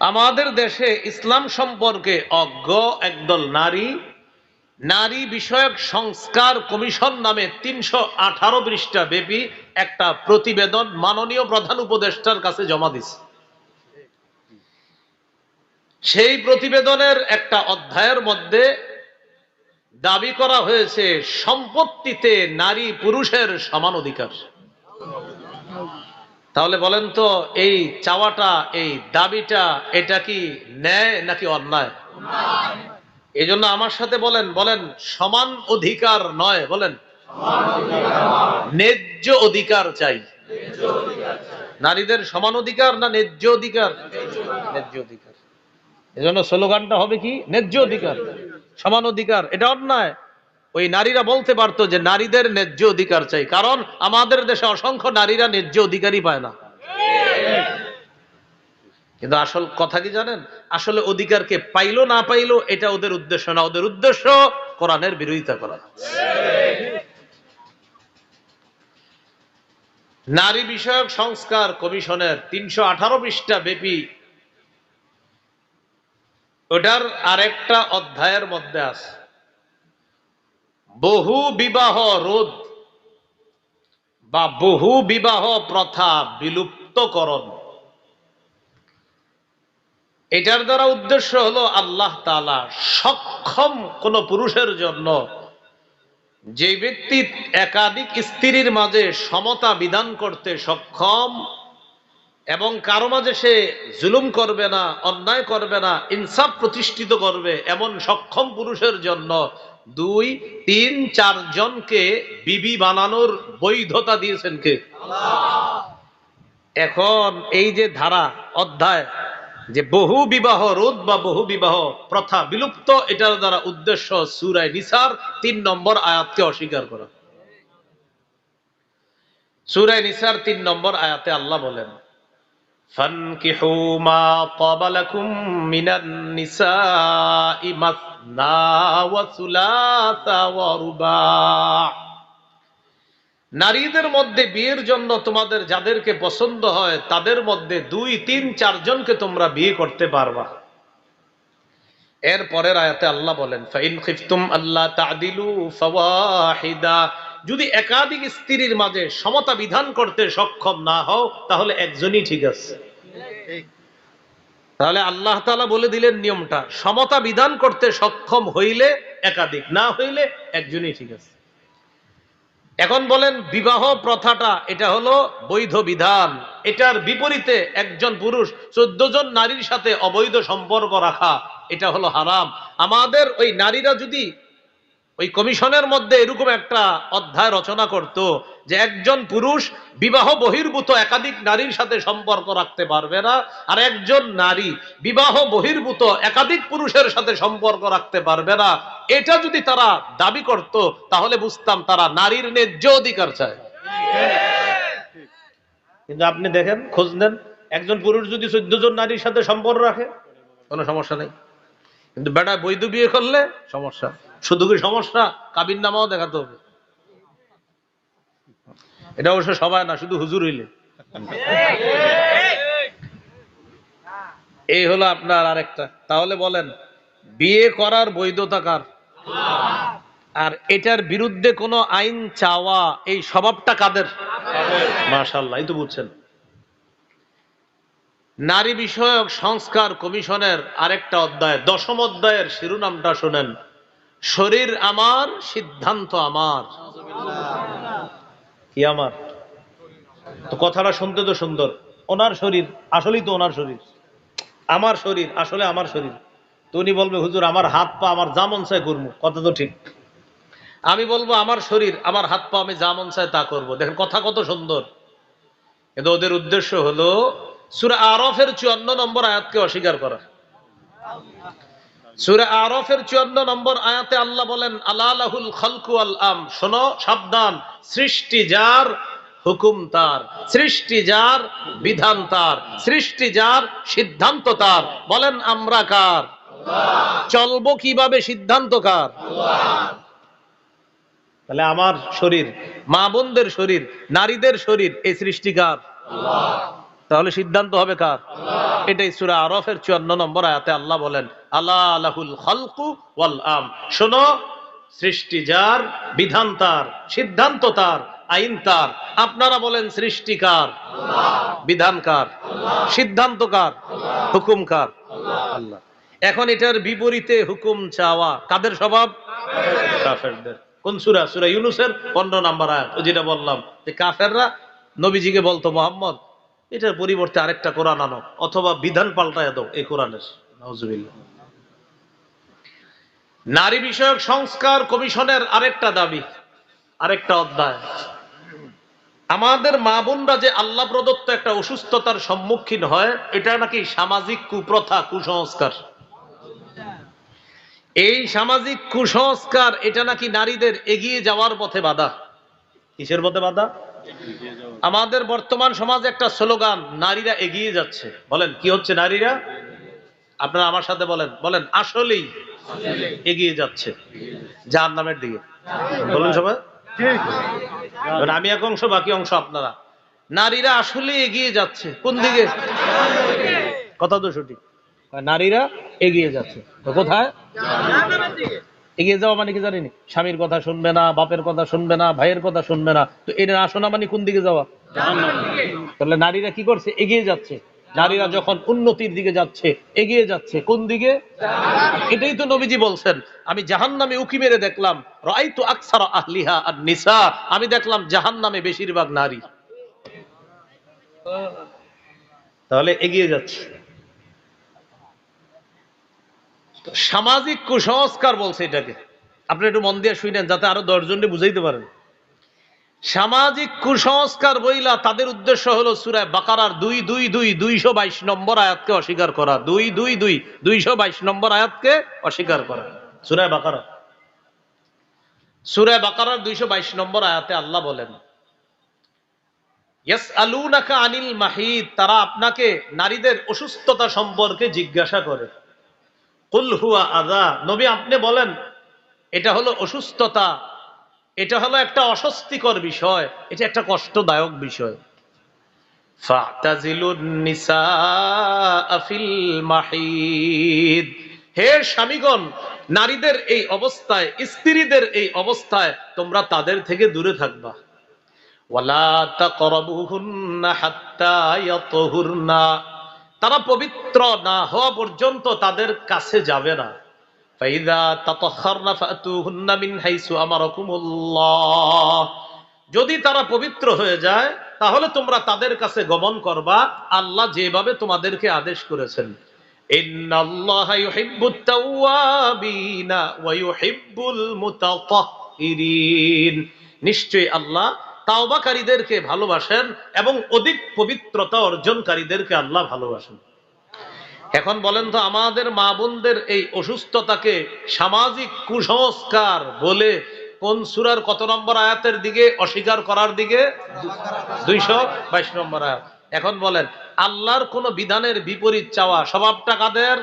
আমাদের দেশে ইসলাম সম্পর্কে অজ্ঞ একদল নারী নারী বিষয়ক সংস্কার কমিশন নামে ৩১৮ পৃষ্ঠা ব্যাপী একটা প্রতিবেদন মাননীয় প্রধান উপদেষ্টার কাছে জমা দিছে। সেই প্রতিবেদনের একটা অধ্যায়ের মধ্যে দাবি করা হয়েছে সম্পত্তিতে নারী পুরুষের সমান অধিকার। তাহলে বলেন তো, এই চাওয়াটা, এই দাবিটা, এটা কি ন্যায় নাকি অন্যায়? এই জন্য আমার সাথে বলেন, বলেন সমান অধিকার নয়, বলেন ন্যায্য অধিকার চাই। নারীদের সমান অধিকার না ন্যায্য অধিকার? ন্যায্য অধিকার। এই জন্য স্লোগানটা হবে কি? ন্যায্য অধিকার, সমান অধিকার। এটা অন্যায়। ওই নারীরা বলতে পারতো যে নারীদের ন্যায্য অধিকার চাই, কারণ আমাদের দেশে অসংখ্য নারীরা ন্যায্য অধিকারই পায় না। কিন্তু আসল কথা কি জানেন? আসলে অধিকারকে পাইলো না পাইলো এটা ওদের উদ্দেশ্য না, ওদের উদ্দেশ্য কোরআনের বিরোধিতা করা। নারী বিষয়ক সংস্কার কমিশনের ৩১৮ পৃষ্ঠা ব্যাপী ওটার আরেকটা অধ্যায়ের মধ্যে আছে বহু বিবাহ রোধ বা বহু বিবাহ প্রথা বিলুপ্তকরণ। এটার দ্বারা উদ্দেশ্য হলো আল্লাহ তাআলা সক্ষম কোন পুরুষের জন্য, যে ব্যক্তি একাধিক স্ত্রীর মাঝে সমতা বিধান করতে সক্ষম এবং কারো মাঝে সে জুলুম করবে না, অন্যায় করবে না, ইনসাফ প্রতিষ্ঠিত করবে, এমন সক্ষম পুরুষের জন্য ২, ৩, ৪ জনকে বিবি বানানোর বৈধতা দিয়েছেন কে? আল্লাহ। এখন এই যে ধারা, অধ্যায়, যে বহু বিবাহ রোধ বা বহু বিবাহ প্রথা বিলুপ্ত, এটার দ্বারা উদ্দেশ্য সূরা নিসার ৩ নম্বর আয়াতকে অস্বীকার করা। সূরা নিসার ৩ নম্বর আয়াতে আল্লাহ বলেন, ফানকিহু মা তাবা লাকুম মিনান নিসাই মাসনা ওয়া সুলাসা ওয়া রুবা। নারীদের মধ্যে বিয়ের জন্য তোমাদের যাদেরকে পছন্দ হয় তাদের মধ্যে ২, ৩, ৪ জনকে তোমরা বিয়ে করতে পারবা। এর পরের আয়াতে আল্লাহ বলেন, ফাইন খিফতুম আল্লাহ তা'দিলু ফাওয়াহিদা। যদি একাধিক স্ত্রীর মাঝে সমতা বিধান করতে সক্ষম না হও তাহলে একজনই ঠিক আছে। তাহলে আল্লাহ তাআলা বলে দিলেন নিয়মটা, সমতা বিধান করতে সক্ষম হইলে একাধিক, না হইলে একজনই ঠিক আছে। এখন বলেন বিবাহ প্রথাটা এটা হলো বৈধ বিধান, এটার বিপরীতে একজন পুরুষ 14 জন নারীর সাথে অবৈধ সম্পর্ক রাখা এটা হলো হারাম। আমাদের ওই নারীরা যদি ওই কমিশনের মধ্যে এরকম একটা অধ্যায় রচনা করত যে একজন পুরুষ বিবাহ বহির্ভূত একাধিক নারীর সাথে সম্পর্ক রাখতে পারবে না, আর একজন নারী বিবাহ বহির্ভূত একাধিক পুরুষের সাথে সম্পর্ক রাখতে পারবে না, এটা যদি তারা দাবি করত তাহলে বুঝতাম তারা নারীর ন্যায্য অধিকার চায়। কিন্তু আপনি দেখেন, খোঁজ নেন, একজন পুরুষ যদি 14 জন নারীর সাথে সম্পর্ক রাখে কোনো সমস্যা নেই, কিন্তু বেটা বৈধ বিয়ে করলে সমস্যা। শুধু কি সমস্যা, কাবিন নামাও দেখাতে হবে। এটা অবশ্য সবাই না, শুধু হুজুর হইলে। এই হলো আপনার আরেকটা। তাহলে বলেন বিয়ে করার বৈধতা কার? আর এটার বিরুদ্ধে কোনো আইন চাওয়া, এই স্বভাবটা কাদের? মাশাআল্লাহ, এই তো বুঝছেন। নারী বিষয়ক সংস্কার কমিশনের আরেকটা অধ্যায়, 10ম অধ্যায়ের শিরোনামটা শোনেন, শরীর আমার সিদ্ধান্ত আমার। কি আমার? তো কথাটা শুনতে তো সুন্দর, ওনার শরীর, আসলেই তো ওনার শরীর। আমার শরীর, আসলে আমার শরীর। তো উনি বলবে হুজুর আমার হাত পা আমার যা মন চায় করবো, কথা তো ঠিক। আমি বলবো আমার শরীর, আমার হাত পা আমি যা মন চায় তা করবো। দেখেন কথা কত সুন্দর। কিন্তু ওদের উদ্দেশ্য হলো সূরা আরাফের 54 নম্বর আয়াতকে অস্বীকার করা। সূরা আরাফের 54 নম্বর আয়াতে আল্লাহ বলেন, আলা লাহুল খালকু ওয়াল আম। শোনো, সাবধান, সৃষ্টি যার, হুকুম তার, সৃষ্টি যার, বিধান তার, সৃষ্টি যার, সিদ্ধান্ত তার। বলেন আমরা কার? আল্লাহ। চলবো কিভাবে, সিদ্ধান্ত কার? আল্লাহ। তাহলে আমার শরীর, মা বোনদের শরীর, নারীদের শরীর, এই সৃষ্টি কার? আল্লাহ। তাহলে সিদ্ধান্ত হবে কার? এটাই সূরা আরাফের 54 নম্বর আয়াতে আল্লাহ বলেন, আলা লাহুল খালকু ওয়াল আম, শোনো, সৃষ্টি যার, বিধান তার, সিদ্ধান্ত তার, আইন তার। আপনারা বলেন সৃষ্টি কার? বিধান কার? সিদ্ধান্ত কার? হুকুম কার? আল্লাহ। এখন এটার বিপরীতে হুকুম চাওয়া কাদের স্বভাব? কাফেরদের। কোন সূরা? সূরা ইউনূসের 15 নম্বর আয়াত। যেটা বললাম যে কাফেররা নবীজিকে বলতো, মুহাম্মদ এটার পরিবর্তে আরেকটা কোরআন আনো, অথবা বিধান পাল্টায় দাও এই কোরআনের। নাউজুবিল্লাহ। নারী বিষয়ক সংস্কার কমিশনের আরেকটা দাবি, আরেকটা অধ্যায়, আমাদের মা বোনরা যে আল্লাহ প্রদত্ত একটা অসুস্থতার সম্মুখীন হয়, এটা নাকি সামাজিক কুপ্রথা, কুসংস্কার। এই সামাজিক কুসংস্কার এটা নাকি নারীদের এগিয়ে যাওয়ার পথে বাধা। কিসের পথে বাধা? আমাদের বর্তমান সমাজে একটা স্লোগান, নারীরা এগিয়ে যাচ্ছে। বলেন কি হচ্ছে? নারীরা, আপনারা আমার সাথে বলেন, বলেন আসলেই এগিয়ে যাচ্ছে জাহান্নামের দিকে। বলুন সবাই। আমি এক অংশ, বাকি অংশ আপনারা। নারীরা আসলে এগিয়ে যাচ্ছে কোন দিকে? কথা তো সঠিক, নারীরা এগিয়ে যাচ্ছে কোথায়? এগিয়ে যাওয়া মানে কি জানিনি? স্বামীর কথা শুনবে না, বাপের কথা শুনবে না, ভাইয়ের কথা শুনবে না, তো এটা না শোনা মানে কোন দিকে যাওয়া? তাহলে নারীরা কি করছে? এগিয়ে যাচ্ছে। নারীরা যখন উন্নতির দিকে যাচ্ছে, এগিয়ে যাচ্ছে কোন দিকে? এটাই তো নবীজি বলছেন, আমি জাহান্নামে উকি মেরে দেখলাম, রাআইতু আকসারা আহলিহা আন-নিসা, আমি দেখলাম জাহান্নামে বেশিরভাগ নারী। তাহলে এগিয়ে যাচ্ছে। সামাজিক কুসংস্কার বলছে এটাকে। আপনি একটু মন দিয়ে শুনেন, যাতে আরো 10 জনকে বুঝাইতে পারেন। সামাজিক কুসংস্কার বইলা তাদের উদ্দেশ্য হলো সূরা বাকারার 222 নম্বর আয়াতকে অস্বীকার করা। 222 নম্বর আয়াতকে অস্বীকার করা। সূরা বাকারার 222 নম্বর আয়াতে আল্লাহ বলেন, ইয়াসআলুনাকা আনিল মাহিদ, তারা আপনাকে নারীদের অসুস্থতা সম্পর্কে জিজ্ঞাসা করে। কুল হুয়া আযা, নবী আপনি বলেন এটা হলো অসুস্থতা, এটা হলো একটা অস্বস্তিকর বিষয়, এটা একটা কষ্টদায়ক বিষয়। ফাতাজিলুন নিসা ফিল মাহিদ, হে স্বামীগণ, নারীদের এই অবস্থায়, স্ত্রীদের এই অবস্থায় তোমরা তাদের থেকে দূরে থাকবা। ওয়ালা তাকরাবুহুন্না হাত্তা ইয়াতহুরনা, তারা পবিত্র না হওয়া পর্যন্ত তাদের কাছে যাবে না। ফাইদা তাতাহহারনা ফাতুহুন্না মিন হাইসু আমারাকুমুল্লাহ, যদি তারা পবিত্র হয়ে যায় তাহলে তোমরা তাদের কাছে গমন করবা আল্লাহ যেভাবে তোমাদেরকে আদেশ করেছেন। ইন্নাল্লাহা ইউহিব্বুত তাওয়াবিনা ওয়া ইউহিব্বুল মুতাতাহহিরিন, নিশ্চয়ই আল্লাহ তাওবাকারীদেরকে ভালোবাসেন এবং অধিক পবিত্রতা অর্জনকারীদেরকে আল্লাহ ভালোবাসেন। এখন বলেন তো, আমাদের মা বোনদের এই অসুস্থতাকে সামাজিক কুসংস্কার বলে কোন সূরার কত নম্বর আয়াতের দিকে অস্বীকার করার দিকে? 222 নম্বর আয়াত। এখন বলেন, আল্লাহর কোন বিধানের বিপরীত চাওয়া স্বভাবটা কাদের?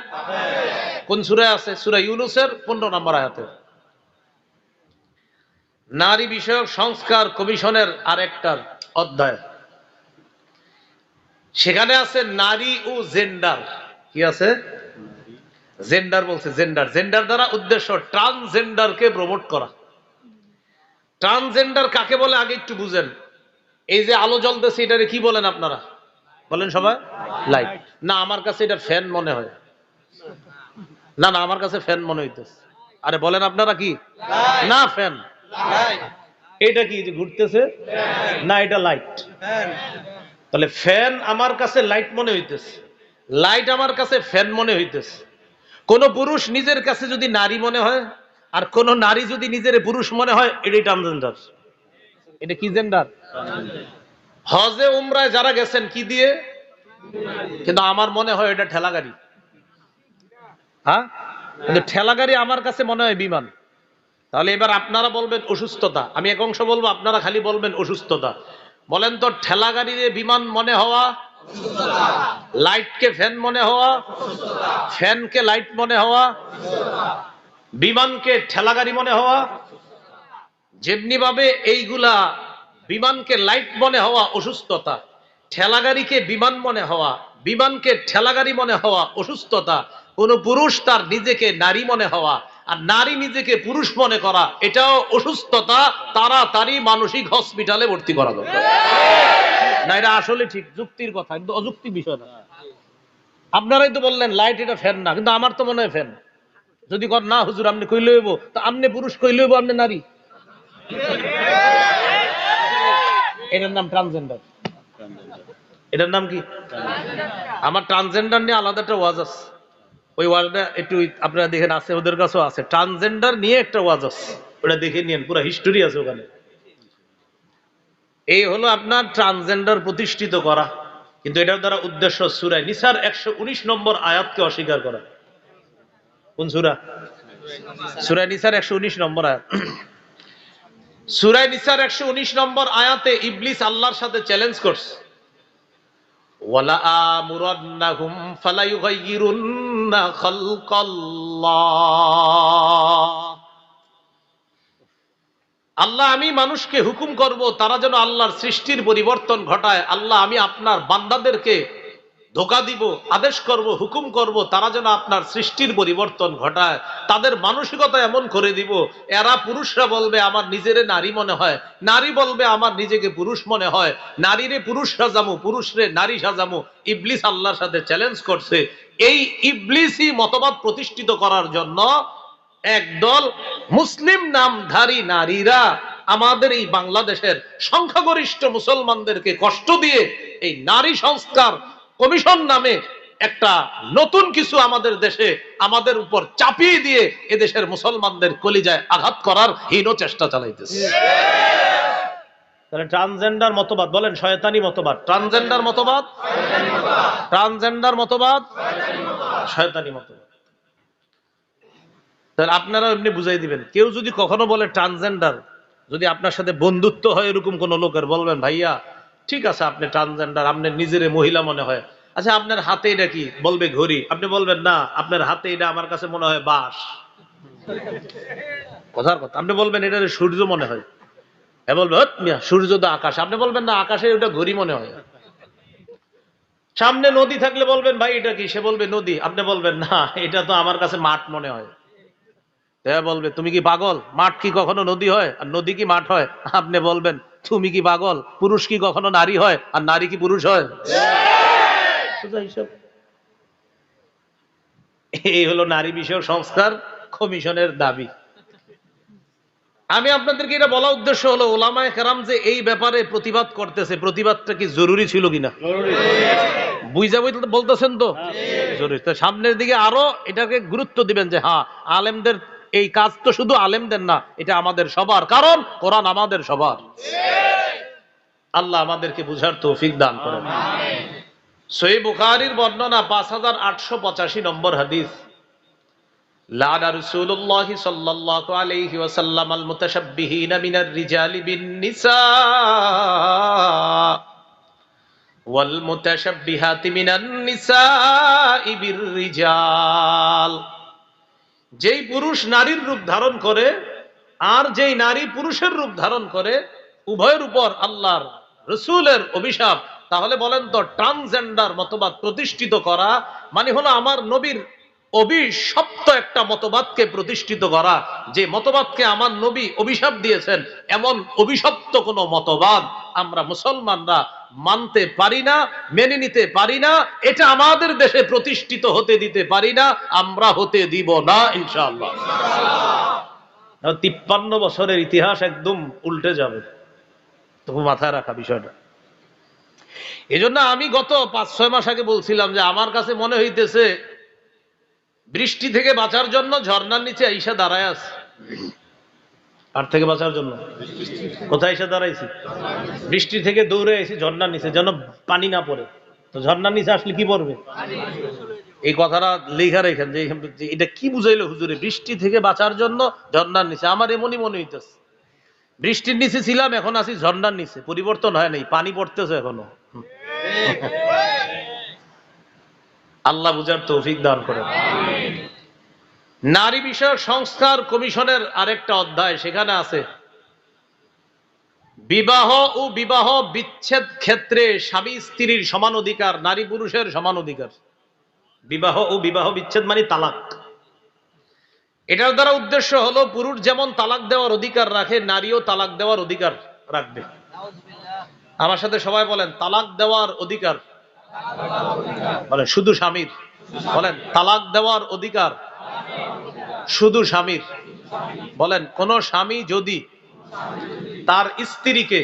কোন সূরায় আছে? সূরা ইউনূসের 15 নম্বর আয়াতে। নারী বিষয়ক সংস্কার কমিশনের আরেকটা অধ্যায়, সেখানে আছে নারী ও জেন্ডার। কি আছে? জেন্ডার বলছে, জেন্ডার। জেন্ডার দ্বারা উদ্দেশ্য ট্রান্সজেন্ডারকে প্রমোট করা। ট্রান্সজেন্ডার কাকে বলে আগে একটু বুঝেন। এই যে আলো জ্বলতেছে, এটারে কি বলেন আপনারা? বলেন সবাই। লাইট। না, আমার কাছে এটা ফ্যান মনে হয়। না না, আমার কাছে ফ্যান মনে হইতেছে। আরে বলেন আপনারা কি? না, ফ্যান। এটা কি যে ঘুরতেছে? না, এটা লাইট। তাহলে ফ্যান আমার কাছে লাইট মনে হইতেছে, লাইট আমার কাছে ফ্যান মনে হইতেছে। কোন পুরুষ নিজের কাছে যদি নারী মনে হয়, আর কোন নারী যদি নিজের পুরুষ মনে হয়, এটাই ট্রান্সজেন্ডার। এটা কি জেন্ডার? হজে উমরায় যারা গেছেন কি দিয়ে? কিন্তু আমার মনে হয় এটা ঠেলা গাড়ি। হ্যাঁ, কিন্তু ঠেলা গাড়ি আমার কাছে মনে হয় বিমান। তাহলে এবার আপনারা বলবেন অসুস্থতা, আমি এক অংশ বলবো, আপনারা খালি বলবেন অসুস্থতা। বলেন তো, ঠেলা গাড়িরে বিমান মনে হওয়া, লাইটকে ফ্যান মনে হওয়া, ফ্যানকে লাইট মনে হওয়া, বিমানকে ঠেলা গাড়ি মনে হওয়া, যেমনি ভাবে এইগুলা বিমানকে লাইট মনে হওয়া অসুস্থতা, ঠেলাগাড়িকে বিমান মনে হওয়া, বিমানকে ঠেলাগাড়ি মনে হওয়া অসুস্থতা। কোন পুরুষ তার নিজেকে নারী মনে হওয়া আর নারী নিজেকে পুরুষ মনে করা, এটাও অসুস্থতা। তাড়াতাড়ি মানসিক হসপিটালে ভর্তি করা দরকার। না, এটা আসলে ঠিক যুক্তির কথা, কিন্তু অযুক্তি বিষয় না। আপনারাই তো বললেন লাইট এটা ফ্যান না, কিন্তু আমার তো মনে হয় ফ্যান। যদি কর না হুজুর আপনি কই লইব, তা আপনি পুরুষ কই লইব, আপনি নারী। এটার নাম ট্রান্সজেন্ডার। এটার নাম কি? আমার ট্রান্সজেন্ডার নিয়ে আলাদা একটা ওয়াজ আছে। ওই ওয়াজটা একটু আপনারা দেখেন, আছে ওদের কাছেও আছে। ট্রান্সজেন্ডার নিয়ে একটা ওয়াজ আছে, ওটা দেখে নিন, পুরো হিস্টোরি আছে ওখানে। এই হলো আপনার ট্রান্সজেন্ডার প্রতিষ্ঠিত করা, কিন্তু এটার দ্বারা উদ্দেশ্য সূরা নিসার 119 নম্বর আয়াতকে অস্বীকার করা। কোন সূরা? সূরা নিসার 119 নম্বর আয়াত। সূরা নিসার 119 নম্বর আয়াতে ইবলিস আল্লাহর সাথে চ্যালেঞ্জ করছে, ওয়ালা আমুরান্নাহুম ফালা ইউগাইয়িরুন্না খালকাল্লাহ। আল্লাহ, আমি মানুষকে হুকুম করব তারা যেন আল্লাহর সৃষ্টির পরিবর্তন ঘটায়। আল্লাহ, আমি আপনার বান্দাদেরকে ধোঁকা দিব, আদেশ করব, হুকুম করব তারা যেন আপনার সৃষ্টির পরিবর্তন ঘটায়। তাদের মানসিকতা এমন করে দিব, এরা পুরুষরা বলবে আমার নিজেরে নারী মনে হয়, নারী বলবে আমার নিজেকে পুরুষ মনে হয়, নারীরে পুরুষ সাজামু, পুরুষরে নারী সাজামু। ইবলিস আল্লাহর সাথে চ্যালেঞ্জ করছে। এই ইবলিসি মতবাদ প্রতিষ্ঠিত করার জন্য একদল মুসলিম নামধারী নারীরা আমাদের এই বাংলাদেশের সংখ্যাগরিষ্ঠ মুসলমানদেরকে কষ্ট দিয়ে এই নারী সংস্কার কমিশন নামে একটা নতুন কিছু আমাদের দেশে আমাদের উপর চাপিয়ে দিয়ে এদেশের মুসলমানদের কলিজায় আঘাত করার হীন চেষ্টা চালাইতেছে। তাহলে ট্রান্সজেন্ডার মতবাদ বলেন শয়তানি মতবাদ, ট্রান্সজেন্ডার মতবাদ, ট্রান্সজেন্ডার মতবাদ শয়তানি মতবাদ। তাহলে আপনারা এমনি বুঝাই দিবেন। কেউ যদি কখনো বলে ট্রান্সজেন্ডার, যদি আপনার সাথে বন্ধুত্ব হয় এরকম কোন লোকের, বলবেন ভাইয়া ঠিক আছে আপনি ট্রান্সজেন্ডার, আপনার নিজের মহিলা মনে হয়, আচ্ছা আপনার হাতে এটা কি? বলবে ঘড়ি। আপনি বলবেন না, আপনার হাতে এটা আমার কাছে মনে হয় বাঁশ। কথার কথা। আপনি বলবেন এটা সূর্য মনে হয়, এ বলবে সূর্য তো আকাশ। আপনি বলবেন না, আকাশে ওটা ঘড়ি মনে হয়। সামনে নদী থাকলে বলবেন ভাই এটা কি? সে বলবে নদী। আপনি বলবেন না, এটা তো আমার কাছে মাঠ মনে হয়। বলবে তুমি কি পাগল? মাঠ কি কখনো নদী হয়? আর নদী কি মাঠ হয়? আপনি বলবেন তুমি কি পাগল? পুরুষ কি কখনো নারী হয়? আর নারী কি পুরুষ হয়? এই হলো নারী বিষয়ক সংস্কার কমিশনের দাবি। আমি আপনাদেরকে এটা বলা উদ্দেশ্য হলো, ওলামায়ে কেরাম যে এই ব্যাপারে প্রতিবাদ করতেছে, প্রতিবাদটা কি জরুরি ছিল কিনা? বুঝা বলতেছেন তো জরুরি। তো সামনের দিকে আরো এটাকে গুরুত্ব দিবেন যে হ্যাঁ, আলেমদের এই কাজ তো শুধু আলেমদের না, এটা আমাদের সবার, কারণ কোরআন আমাদের সবার। আল্লাহ আমাদেরকে বুঝার তৌফিক দান করেন। সহিহ বুখারীর বর্ণনা 5885 নম্বর হাদিস, লানা রাসূলুল্লাহি সাল্লাল্লাহু আলাইহি ওয়াসাল্লাম আল মুতাশাব্বিহিনা মিনার রিজালি বিন নিসা ওয়াল মুতাশাব্বিহাতি মিনান নিসাই বির রিজাল। যেই পুরুষ নারীর রূপ ধারণ করে আর যেই নারী পুরুষের রূপ ধারণ করে, উভয়ের উপর আল্লাহর রাসূলের অভিশাপ। তাহলে বলেন তো, ট্রান্সজেন্ডার মতবাদ প্রতিষ্ঠিত করা মানে হলো আমার নবীর অভিশপ্ত একটা মতবাদকে প্রতিষ্ঠিত করা। যে মতবাদকে আমার নবী অভিশাপ দিয়েছেন, এমন অভিশপ্ত কোন মতবাদ আমরা মুসলমানরা মানতে পারি না, মেনে নিতে পারি না। এটা আমাদের দেশে প্রতিষ্ঠিত হতে দিতে পারি না, আমরা হতে দিব না ইনশাআল্লাহ। 53 বছরের ইতিহাস একদম উল্টে যাবে, তবু মাথায় রাখা বিষয়টা। এজন্য আমি গত 5-6 মাস আগে বলছিলাম যে আমার কাছে মনে হইতেছে বৃষ্টি থেকে বাঁচার জন্য ঝর্ণার নিচে আইসা দাঁড়ায় আছে। আর থেকে বাঁচার জন্য কোথায় এসে দাঁড়াইছি? বৃষ্টি থেকে দৌড়ে আইছি ঝর্ণার নিচে, যেন পানি না পড়ে। তো ঝর্ণার নিচে আসলে কি পড়বে? এই কথাটা লেখা রেখেন যে এটা কি বুঝাইলো হুজুরে, বৃষ্টি থেকে বাঁচার জন্য ঝর্ণার নিচে। আমার এমনই মনে হইতেছে, বৃষ্টির নিচে ছিলাম, এখন আছি ঝর্ণার নিচে, পরিবর্তন হয় নাই, পানি পড়তেছে এখনো। আল্লাহ বুঝার তৌফিক দান করেন। নারী বিষয়ক সংস্কার কমিশনের আরেকটা অধ্যায়, সেখানে আছে বিবাহ ও বিবাহ বিচ্ছেদ ক্ষেত্রে স্বামী স্ত্রীর সমান অধিকার, নারী পুরুষের সমান অধিকার। বিবাহ ও বিবাহ বিচ্ছেদ মানে তালাক। এটার দ্বারা উদ্দেশ্য হলো পুরুষ যেমন তালাক দেওয়ার অধিকার রাখে, নারীও তালাক দেওয়ার অধিকার রাখবে। আমার সাথে সবাই বলেন, তালাক দেওয়ার অধিকার। বলেন শুধু স্বামীর। বলেন তালাক দেওয়ার অধিকার শুধু স্বামীর। বলেন কোন স্বামী যদি তার স্ত্রীকে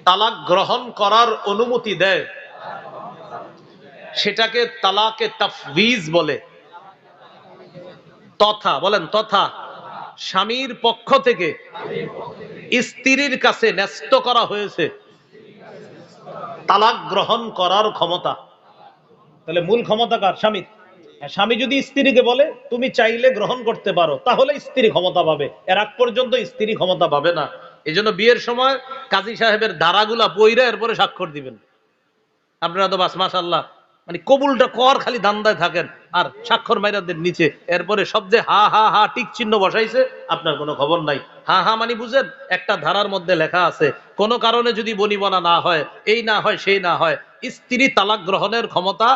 তালাক গ্রহণ করার অনুমতি দেয়, সেটাকে তালাকে তাফওয়িজ বলে। তথা বলেন তথা স্বামীর পক্ষ থেকে স্ত্রীর কাছে ন্যস্ত করা হয়েছে তালাক গ্রহণ করার ক্ষমতা। তাহলে মূল ক্ষমতা কার? স্বামীর। স্বামী যদি স্ত্রীকে বলে তুমি চাইলে গ্রহণ করতে পারো, তাহলে স্ত্রী ক্ষমতা পাবে, এর আগ পর্যন্ত স্ত্রী ক্ষমতা পাবে না। এই জন্য বিয়ের সময় কাজী সাহেবের ধারাগুলা পইরা এরপরে স্বাক্ষর দিবেন। আপনারা তো বাস মাশাআল্লাহ মানে কবুলটা কর খালি ধান্দায় থাকেন, আর স্বাক্ষর মাইরাদের নিচে এরপরে সব যে হা হা হা টিক চিহ্ন বসাইছে আপনার কোনো খবর নাই। হা হা মানে বুঝেন, একটা ধারার মধ্যে লেখা আছে কোনো কারণে যদি বনিবনা না হয়, এই না হয় সেই না হয়, স্ত্রী তালাক গ্রহণের ক্ষমতা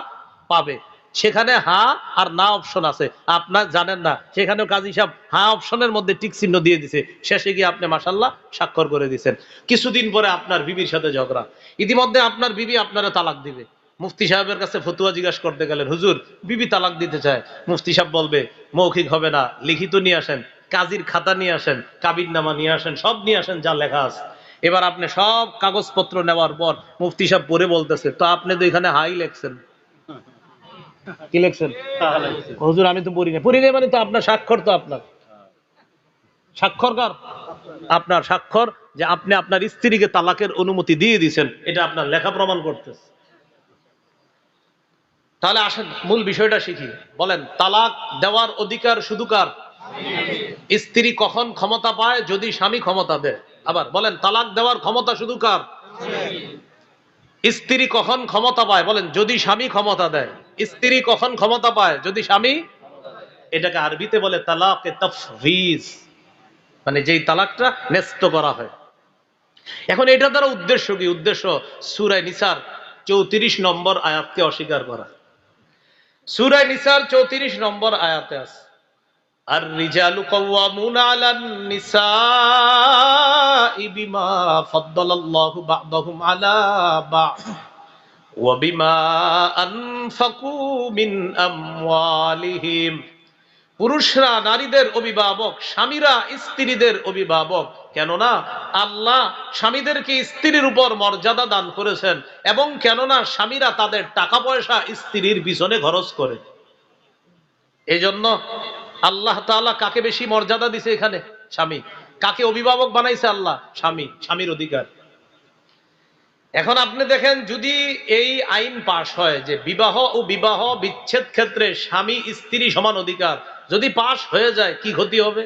পাবে। সেখানে হা আর না অপশন আছে, আপনার জানেন না, সেখানেও কাজী সাহেব হা অপশনের মধ্যে টিক চিহ্ন দিয়ে দিছে, শেষে গিয়ে আপনি মাশাআল্লাহ স্বাক্ষর করে দিচ্ছেন। কিছুদিন পরে আপনার বিবির সাথে ঝগড়া, ইতিমধ্যে আপনার বিবি আপনারা তালাক দিবে। মুফতি সাহেবের কাছে ফতুয়া জিজ্ঞাসা করতে গেলেন, হুজুর বিবি তালাক দিতে চায়। মুফতি সাহেব বলবে মৌখিক হবে না, লিখিত নিয়ে আসেন, কাজীর খাতা নিয়ে আসেন, কাবিননামা নিয়ে আসেন, সব নিয়ে আসেন যা লেখা আছে। এবার আপনি সব কাগজপত্র নেওয়ার পর মুফতি সাহেব পরে বলতেছে, তো আপনি তো এখানে হাই লেখছেন, কি লেখছেন? হুজুর আমি তো পড়ি না। পড়ি না মানে তো আপনার স্বাক্ষর, তো আপনার স্বাক্ষর কার? আপনার স্বাক্ষর যে আপনি আপনার স্ত্রীকে তালাকের অনুমতি দিয়ে দিয়েছেন, এটা আপনার লেখা প্রমাণ করতেছে। তাহলে আসেন মূল বিষয়টা শিখি। বলেন তালাক দেওয়ার অধিকার শুধু কার? স্ত্রী কখন ক্ষমতা পায়? যদি স্বামী ক্ষমতা দেয়। আবার বলেন তালাক দেওয়ার ক্ষমতা শুধু কার? স্ত্রী কখন ক্ষমতা পায়? বলেন যদি স্বামী ক্ষমতা দেয়। স্ত্রী কখন ক্ষমতা পায়? যদি স্বামী। এটাকে আরবিতে বলে তালাকে তাফওয়িজ, মানে যেই তালাকটা ন্যস্ত করা হয়। এখন এটা দ্বারা উদ্দেশ্য কি? উদ্দেশ্য সূরা নিসার 34 নম্বর আয়াতকে অস্বীকার করা। সূরা নিসার 34 নম্বর আয়াতে আছে আর রিজালু কাওয়ামুনা আলান নিসাই বিমা ফাদ্দালাল্লাহু বা'দাহুম আলা বা'দ ওয়া বিমা আনফাকু মিন আমওয়ালিহিম। পুরুষরা নারীদের অভিভাবক, স্বামীরা স্ত্রীদের অভিভাবক। কেননা আল্লাহ স্বামীদেরকে স্ত্রীর উপর মর্যাদা দান করেছেন, এবং কেননা স্বামীরা তাদের টাকা পয়সা স্ত্রীর পিছনে খরচ করে। এই জন্য আল্লাহ তাআলা কাকে বেশি মর্যাদা দিছে? এখানে স্বামী। কাকে অভিভাবক বানাইছে? আল্লাহ। স্বামী, স্বামীর অধিকার। এখন আপনি দেখেন, যদি এই আইন পাশ হয় যে বিবাহ ও বিবাহ বিচ্ছেদ ক্ষেত্রে স্বামী স্ত্রী সমান অধিকার, যদি পাশ হয়ে যায় কি ক্ষতি হবে?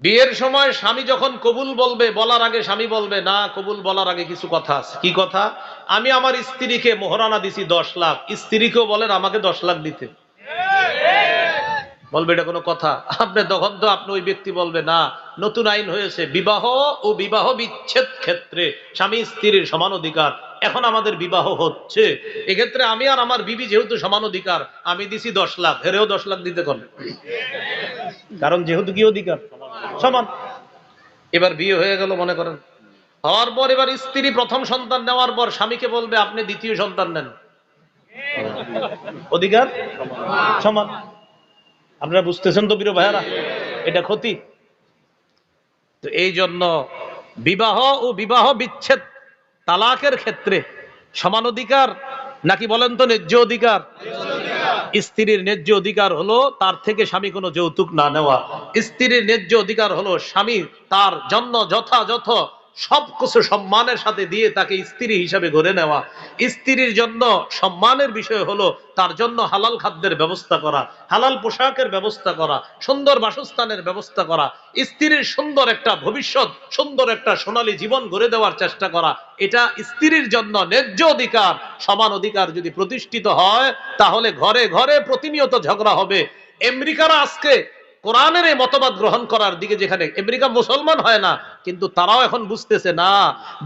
বিয়ের সময় স্বামী যখন কবুল বলবে, বলার আগে স্বামী বলবে না, কবুল বলার আগে কিছু কথা আছে। কি কথা? আমি আমার স্ত্রীকে মোহরানা দিছি 10 লাখ, স্ত্রীকেও বলেন আমাকে 10 লাখ দিতে। বলবে এটা কোনো কথা? আপনি তখন তো আপনি ওই ব্যক্তি বলবে না, নতুন আইন হয়েছে, বিবাহ ও বিবাহ বিচ্ছেদ ক্ষেত্রে স্বামী স্ত্রীর সমান অধিকার। এখন আমাদের বিবাহ হচ্ছে, এক্ষেত্রে আমি আর আমার বিবি যেহেতু সমান অধিকার, আমি দিছি 10 লাখ, হেরেও 10 লাখ দিতে কোন, কারণ যেহেতু কি অধিকার সমান। এবার বিয়ে হয়ে গেল মনে করেন, হওয়ার পর এবার স্ত্রী প্রথম সন্তান নেওয়ার পর স্বামীকে বলবে আপনি দ্বিতীয় সন্তান নেন, অধিকার সমান। আপনারা বুঝতেছেন তো প্রিয় ভাইয়ারা, এটা ক্ষতি। তো এই জন্য বিবাহ ও বিবাহ বিচ্ছেদ তালাকের ক্ষেত্রে সমান অধিকার নাকি বলেন তো ন্যায্য অধিকার? স্ত্রীর ন্যায্য অধিকার হলো তার থেকে স্বামী কোনো যৌতুক না নেওয়া। স্ত্রীর ন্যায্য অধিকার হলো স্বামী তার জন্য যথাযথ সবকিছু সম্মানের সাথে দিয়ে তাকে স্ত্রী হিসাবে গড়ে নেওয়া। স্ত্রীর জন্য সম্মানের বিষয় হলো তার জন্য হালাল খাদ্যের ব্যবস্থা করা, হালাল পোশাকের ব্যবস্থা করা, সুন্দর বাসস্থানের ব্যবস্থা করা, স্ত্রীর সুন্দর একটা ভবিষ্যৎ, সুন্দর একটা সোনালী জীবন গড়ে দেওয়ার চেষ্টা করা। এটা স্ত্রীর জন্য ন্যায্য অধিকার। সমান অধিকার যদি প্রতিষ্ঠিত হয় তাহলে ঘরে ঘরে প্রতিনিয়ত ঝগড়া হবে। আমেরিকারা আজকে কোরআনের এই মতবাদ গ্রহণ করার দিকে, যেখানে আমেরিকা মুসলমান হয় না কিন্তু তারাও এখন বুঝতেছে না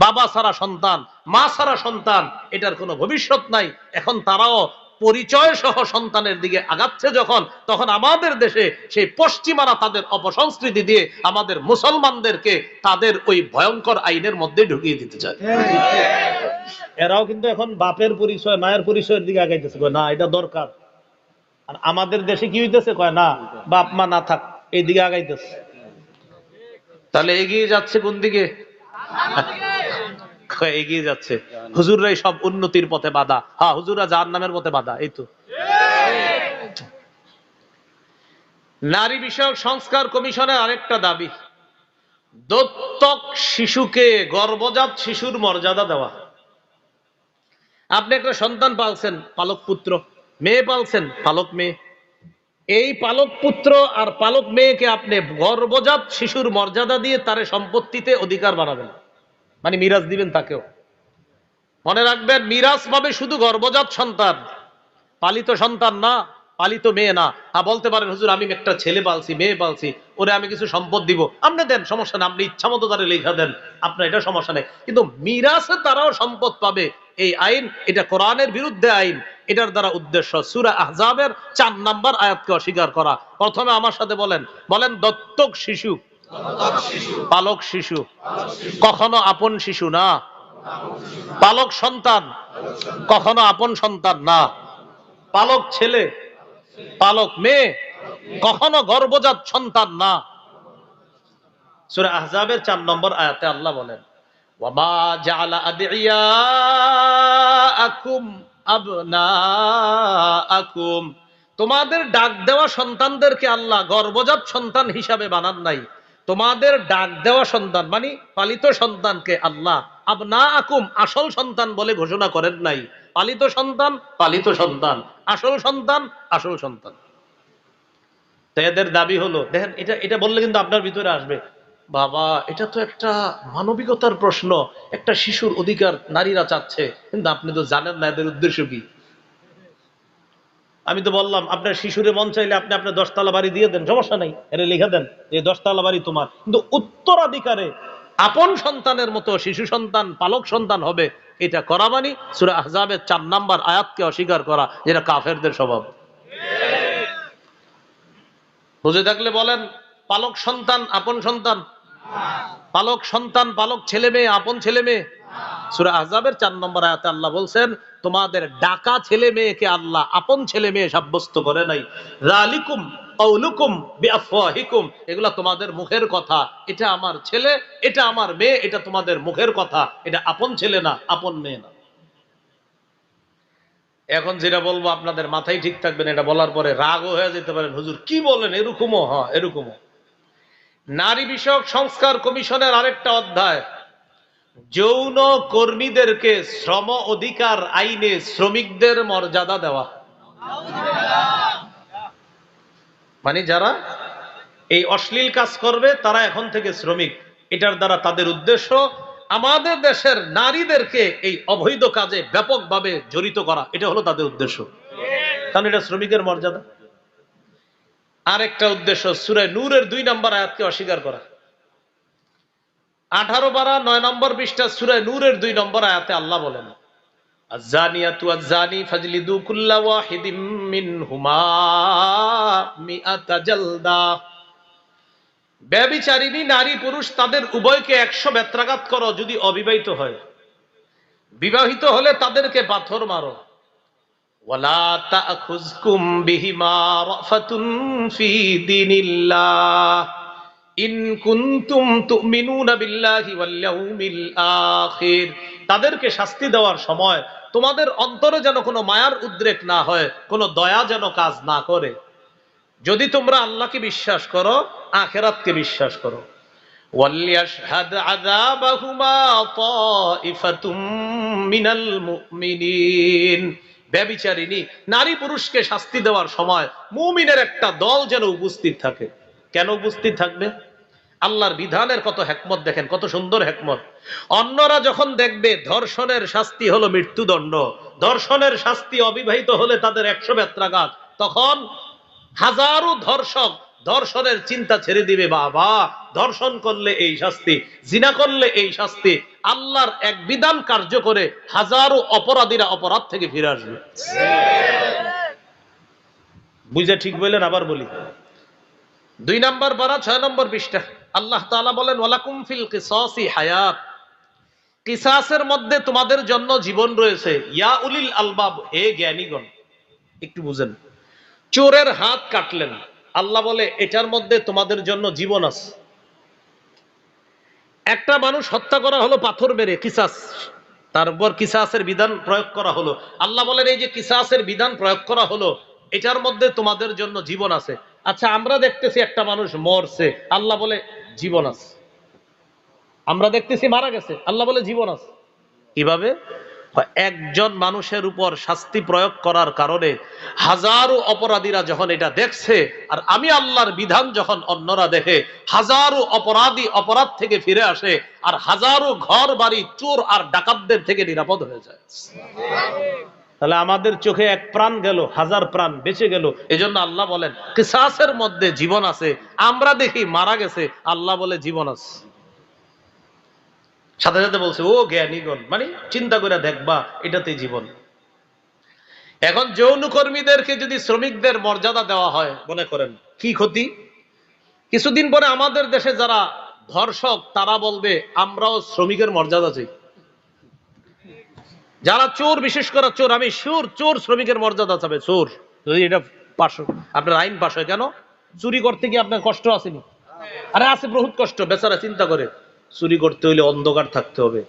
বাবা ছাড়া সন্তান, মা ছাড়া সন্তান, এটার কোনো ভবিষ্যৎ নাই। এখন তারাও পরিচয় সহ সন্তানের দিকে আগাচ্ছে যখন, তখন আমাদের দেশে সেই পশ্চিমারা তাদের অপসংস্কৃতি দিয়ে আমাদের মুসলমানদেরকে তাদের ওই ভয়ঙ্কর আইনের মধ্যে ঢুকিয়ে দিতে চায়। এরাও কিন্তু এখন বাপের পরিচয় মায়ের পরিচয়ের দিকে আগাইতেছে, না এটা দরকার। আর আমাদের দেশে কি হইতেছে, কয় না বাপ মা না থাক, এই দিকে আগাইতেছে। তাহলে এগিয়ে যাচ্ছে কোন দিকে? এগিয়ে যাচ্ছে হুজুররাই সব উন্নতির পথে বাধা। হ্যাঁ, হুজুররা জাহান্নামের পথে বাধা। এই তো নারী বিষয়ক সংস্কার কমিশনের আরেকটা দাবি, দত্তক শিশুকে, গর্ভজাত শিশুর মর্যাদা দেওয়া। আপনি একটা সন্তান পালছেন, পালক পুত্র, মেয়ে পালছেন, পালক মেয়ে। এই পালক পুত্র আর পালক মেয়েকে আপনি গর্ভজাত শিশুর মর্যাদা দিয়ে তারে সম্পত্তিতে অধিকার বাড়াবেন, মানে মিরাজ দিবেন তাকেও। মনে রাখবেন, মিরাজ পাবে শুধু গর্ভজাত সন্তান, পালিত সন্তান না, পালিত মেয়ে না। বলতে পারেন হুজুর আমি একটা ছেলে পালছি, মেয়ে পালছি, ওরে আমি কিছু সম্পদ দিব, আপনি দেন, সমস্যা নেই, আপনি ইচ্ছা মতো তারে লেখা দেন, আপনার এটা সমস্যা নেই। কিন্তু মিরাসে তারাও সম্পদ পাবে, এই আইন, এটা কোরআনের বিরুদ্ধে আইন। এটার দ্বারা উদ্দেশ্য সূরা আহজাবের 4 নম্বর আয়াতকে অস্বীকার করা। প্রথমে আমার সাথে বলেন, বলেন দত্তক শিশু, পালক শিশু, কখনো আপন শিশু না। পালক সন্তান কখনো আপন সন্তান না। পালক ছেলে, পালক মেয়ে কখনো গর্ভজাত সন্তান না। সূরা আহজাবের 4 নম্বর আয়াতে আল্লাহ বলেন, ওয়ামা জাআলা আদিয়াকুম আবনাআকুম, তোমাদের ডাক দেওয়া সন্তানদেরকে আল্লাহ গর্ভজাত সন্তান হিসাবে বানান নাই। তোমাদের ডাক দেওয়া সন্তান মানে পালিত সন্তানকে আল্লাহ আবনাআকুম, আসল সন্তান বলে ঘোষণা করেন নাই। পালিত সন্তান পালিত সন্তান, আসল সন্তান আসল সন্তান। তো এদের দাবি হলো, দেখেন এটা এটা বললে কিন্তু আপনার ভিতরে আসবে, বাবা এটা তো একটা মানবিকতার প্রশ্ন, একটা শিশুর অধিকার নারীরা চাচ্ছে, কিন্তু আপনি তো জানেন না এদের উদ্দেশ্য কি। আমি তো বললাম আপনার শিশুরে মন চাইলে আপনি আপনার 10 তলা বাড়ি দিয়ে দেন, সমস্যা নাই, এর লিখে দেন এই 10 তলা বাড়ি তোমার, কিন্তু উত্তরাধিকারে আপন সন্তানের মতো শিশু সন্তান, পালক সন্তান হবে, এটা করা মানে সূরা আহজাবের 4 নম্বর আয়াতকে অস্বীকার করা, যেটা কাফেরদের স্বভাব। বুঝে থাকলে বলেন, পালক সন্তান আপন সন্তান, পালক সন্তান পালক ছেলে মেয়ে আপন ছেলে মেয়ে। সূরা আহজাবের 4 নম্বর আয়াতে আল্লাহ বলছেন, তোমাদের ডাকা ছেলে মেয়েকে আল্লাহ আপন ছেলে মেয়ে সাব্যস্ত করে নাই। যালিকুম কাউলুকুম বিআফওয়াহিকুম, এগুলা তোমাদের মুখের কথা, এটা আমার ছেলে, এটা আমার মেয়ে, এটা তোমাদের মুখের কথা, এটা আপন ছেলে না, আপন মেয়ে না। এখন যেটা বলবো আপনাদের মাথায় ঠিক থাকবেন, এটা বলার পরে রাগও হয়ে যেতে পারেন, হুজুর কি বলেন, এরকমও হয়, এরকমও। নারী বিষয়ক সংস্কার কমিশনের আরেকটা অধ্যায়, যৌন কর্মীদেরকে শ্রম অধিকার আইনে শ্রমিকদের মর্যাদা দেওয়া। মানে যারা এই অশ্লীল কাজ করবে তারা এখন থেকে শ্রমিক। এটার দ্বারা তাদের উদ্দেশ্য আমাদের দেশের নারীদেরকে এই অবৈধ কাজে ব্যাপকভাবে জড়িত করা, এটা হলো তাদের উদ্দেশ্য। কারণ এটা শ্রমিকের মর্যাদা। আরেকটা উদ্দেশ্য সূরা নূরের 2 নম্বর আয়াতকে অস্বীকার করা। 18 পারা 9 নম্বর পৃষ্ঠা সূরা নূরের 2 নম্বর আয়াতে আল্লাহ বলেন, আয-যানিয়াতু ওয়াজ-যানি ফাজলিদু কুল্লা ওয়াহিদিম মিনহুমা মিআতা জালদা, ব্যভিচারিণী নারী পুরুষ তাদের উভয়কে 100 বেত্রাঘাত করো যদি অবিবাহিত হয়, বিবাহিত হলে তাদেরকে পাথর মারো। ওয়ালা তা'খুযকুম বিহিমা রাফাতুন ফি দীনিল্লাহ ইন কুনতুম তু'মিনুনা বিল্লাহি ওয়াল ইয়াউমিল আখির, তাদেরকে শাস্তি দেওয়ার সময় তোমাদের অন্তরে যেন কোনো মায়ার উদ্রেক না হয়, কোনো দয়া যেন কাজ না করে, যদি তোমরা আল্লাহকে বিশ্বাস করো, আখিরাতকে বিশ্বাস করো। ওয়ালিয়াশহাদ আযাবাহুমা তাইফাতুম মিনাল মুমিনিন, ব্যভিচারিণী নারী পুরুষকে শাস্তি দেওয়ার সময় মুমিনের একটা দল যেন উপস্থিত থাকে। কেন উপস্থিত থাকবে? আল্লাহর বিধানের কত হিকমত দেখেন, কত সুন্দর হিকমত। অন্যরা যখন দেখবে ধর্ষণের শাস্তি হলো মৃত্যুদণ্ড, ধর্ষণের শাস্তি অবিবাহিত হলে তাদের 100 বেত্রাঘাত, তখন হাজারো ধর্ষক ধর্ষণের চিন্তা ছেড়ে দিবে। বাবা, ধর্ষণ করলে এই শাস্তি, জিনা করলে এই শাস্তি। আল্লাহর এক বিধান কার্য করে হাজারো অপরাধীরা অপরাধ থেকে ফিরে আসবে। বুঝে ঠিক বললেন? আবার বলি, 2 নম্বর পারা 6 নম্বর পৃষ্ঠা আল্লাহ তাআলা বলেন, ওয়ালাকুম ফিল কিসাসি হায়াত, কিসাসের মধ্যে তোমাদের জন্য জীবন রয়েছে। ইয়া উলিল আলবাব, হে জ্ঞানীগণ, একটু বুঝেন। চোরের হাত কাটলেন, আল্লাহ বলে এটার মধ্যে তোমাদের জন্য জীবন আছে। একটা মানুষ হত্যা করা হলো পাথর মেরে, কিসাস, তারপর কিসাসের বিধান প্রয়োগ করা হলো। আল্লাহ বলেন এই যে কিসাসের বিধান প্রয়োগ করা হলো, এটার মধ্যে তোমাদের জন্য জীবন আছে। আচ্ছা, আমরা দেখতেছি একটা মানুষ মরছে, আল্লাহ বলে জীবন আছে। আমরা দেখতেছি মারা গেছে, আল্লাহ বলে জীবন আছে। কিভাবে? একজন মানুষের উপর শাস্তি প্রয়োগ করার কারণে হাজারো অপরাধীরা যখন এটা দেখছে, আর আমি আল্লাহর বিধান যখন অন্যরা দেখে, হাজারো অপরাধী অপরাধ থেকে ফিরে আসে, আর হাজারো ঘর বাড়ি চোর আর ডাকাতদের থেকে নিরাপদ হয়ে যায়। তাহলে আমাদের চোখে এক প্রাণ গেল, হাজার প্রাণ বেঁচে গেল। এজন্য আল্লাহ বলেন কিসাসের মধ্যে জীবন আছে। আমরা দেখি মারা গেছে, আল্লাহ বলে জীবন আছে। সাথে সাথে বলছে ও জ্ঞানীগণ, মানে চিন্তা করে দেখবা এটাতে জীবন। এখন যৌনকর্মীদেরকে যদি শ্রমিকদের মর্যাদা দেওয়া হয়, মনে করেন কি ক্ষতি? কিছুদিন পরে আমাদের দেশে যারা ধর্ষক তারা বলবে আমরাও শ্রমিকের মর্যাদা চাই। যারা চোর, বিশেষ করে চোর, আমি শিওর চোর শ্রমিকের মর্যাদা চাবে। চোর যদি এটা পাশ, আপনার আইন পাশ হয়, কেন চুরি করতে গিয়ে আপনার কষ্ট আসেনি? আরে আছে, বহুত কষ্ট। বেচারা চিন্তা করে চুরি করতে হইলে অন্ধকার থাকতে হবে,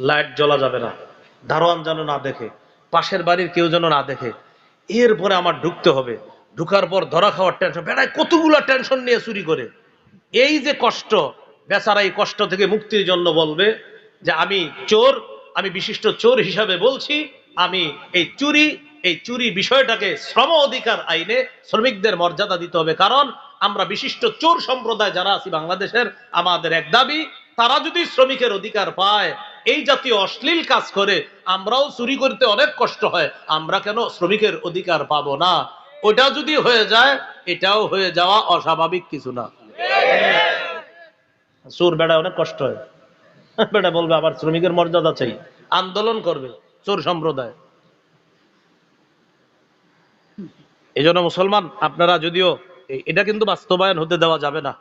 লাইট জ্বলা যাবে না, দারোয়ান যেন না দেখে, পাশের বাড়ির কেউ যেন না দেখে, এরপরে আমার ঢুকতে হবে, ঢুকার পর ধরা খাওয়ার টেনশন, বেড়ায় কতগুলা টেনশন নিয়ে চুরি করে। এই যে কষ্ট, বেচারা এই কষ্ট থেকে মুক্তির জন্য বলবে যে আমি চোর, আমি বিশিষ্ট চোর হিসাবে বলছি, আমি এই চুরি বিষয়টাকে শ্রম অধিকার আইনে শ্রমিকদের মর্যাদা দিতে হবে। কারণ আমরা বিশিষ্ট চোর সম্প্রদায় যারা আছি বাংলাদেশের, আমাদের এক দাবি, তারা যদি শ্রমিকের অধিকার পায়, এই জাতীয় অশ্লীল কাজ করে, আমরাও চুরি করতে অনেক কষ্ট হয়, আমরা কেন শ্রমিকের অধিকার পাবো না? ওটা যদি হয়ে যায়, এটাও হয়ে যাওয়া অস্বাভাবিক কিছু না। চোর বেড়া অনেক কষ্ট হয়, বেটা বলবে আবার শ্রমিকের মর্যাদা চাই, আন্দোলন করবে চোর সম্প্রদায়। এই জন্য মুসলমান আপনারা, যদিও এটা কিন্তু বাস্তবায়ন হতে দেওয়া যাবে না,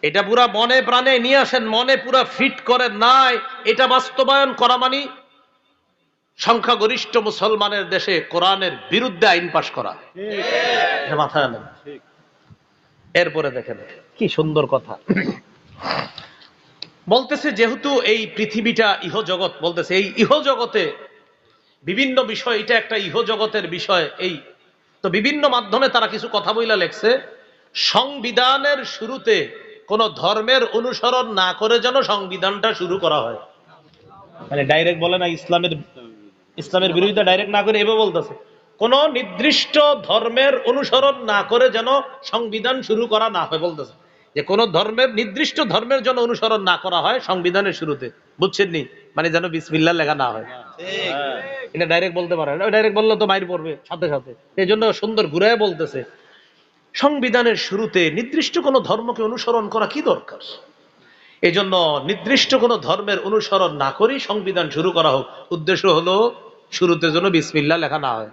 এটা পুরা মনে প্রাণে নিয়ে আসেন, মনে পুরা ফিট করেন নাই, এটা বাস্তবায়ন করা মানে সংখ্যাগরিষ্ঠ মুসলমানের দেশে কোরআনের বিরুদ্ধে আইন পাশ করা। মাথায় আনেন। এরপরে দেখেন কি সুন্দর কথা বলতেছে, যেহেতু এই পৃথিবীটা ইহজগৎ, বলতেছে এই ইহজগতে বিভিন্ন বিষয়, এটা একটা ইহজগতের বিষয়। এই তো বিভিন্ন মাধ্যমে তারা কিছু কথা বইলা লেখছে, সংবিধানের শুরুতে কোন ধর্মের অনুসরণ না করে যেন সংবিধানটা শুরু করা হয়। মানে ডাইরেক্ট বলে না, ইসলামের বিরোধিতা ডাইরেক্ট না করে এভাবে বলতেছে, কোন নির্দিষ্ট ধর্মের অনুসরণ না করে যেন সংবিধান শুরু করা না হয়। বলতেছে যে কোন ধর্মের, নির্দিষ্ট ধর্মের জন্য অনুসরণ না করা হয় সংবিধানের শুরুতে, বুঝছেন নি? মানে যেন বিসমিল্লাহ লেখা না হয়। এটা ডাইরেক্ট বলতে পারে না, ডাইরেক্ট বললে তো মাইর পড়বে সাথে সাথে। এই জন্য সুন্দর ঘুরায় বলতেছে, সংবিধানের শুরুতে নির্দিষ্ট কোন ধর্মকে অনুসরণ করা কি দরকার? এই জন্য নির্দিষ্ট কোন ধর্মের অনুসরণ না করেই সংবিধান শুরু করা হোক। উদ্দেশ্য হলো শুরুতে যেন বিসমিল্লাহ লেখা না হয়।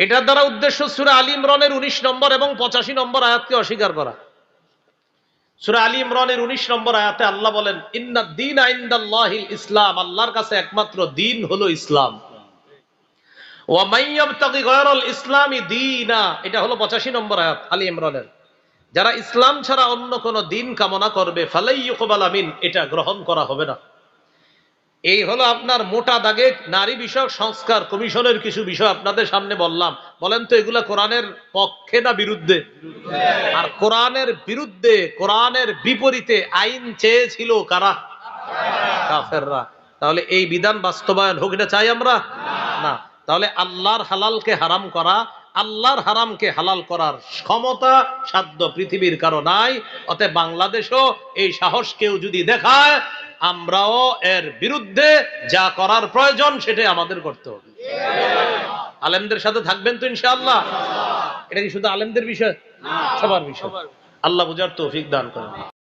এটার দ্বারা উদ্দেশ্য সূরা আলী ইমরানের 19 নম্বর এবং 85 নম্বর আয়াতকে অস্বীকার করা। সূরা আলী ইমরানের 19 নম্বর আয়াতে আল্লাহ বলেন, ইন্নাদ দীনা ইনদাল্লাহিল ইসলাম, আল্লাহর কাছে একমাত্র দিন হলো ইসলাম। ওয়া মান ইয়াবতাগি গায়রাল ইসলামি দীনা, এটা হলো 85 নম্বর আয়াত আলী ইমরানের। যারা ইসলাম ছাড়া অন্য কোন দিন কামনা করবে, ফালাই ইউকবালা মিন, এটা গ্রহণ করা হবে না। এই হলো আপনার মোটা দাগে নারী বিষয়ক সংস্কার কমিশনের কিছু বিষয় আপনাদের সামনে বললাম। বলেন তো এগুলা কোরআনের পক্ষে না বিরুদ্ধে? আর কোরআনের বিরুদ্ধে, কোরআনের বিপরীতে আইন চেয়েছিল কারা? কাফেররা। তাহলে এই বিধান বাস্তবায়ন হোক, এটা চাই আমরা না। তাহলে আল্লাহর হালালকে হারাম করা, আল্লাহর হারামকে হালাল করার ক্ষমতা সাধ্য পৃথিবীর কারো নাই। অতএব বাংলাদেশও এই সাহস কেউ যদি দেখায়, আমরাও এর বিরুদ্ধে যা করার প্রয়োজন সেটাই আমাদের করতে হবে। আলেমদের সাথে থাকবেন তো ইনশাআল্লাহ? এটা কি শুধু আলেমদের বিষয়? সবার বিষয়। আল্লাহ বুঝার তৌফিক দান করেন।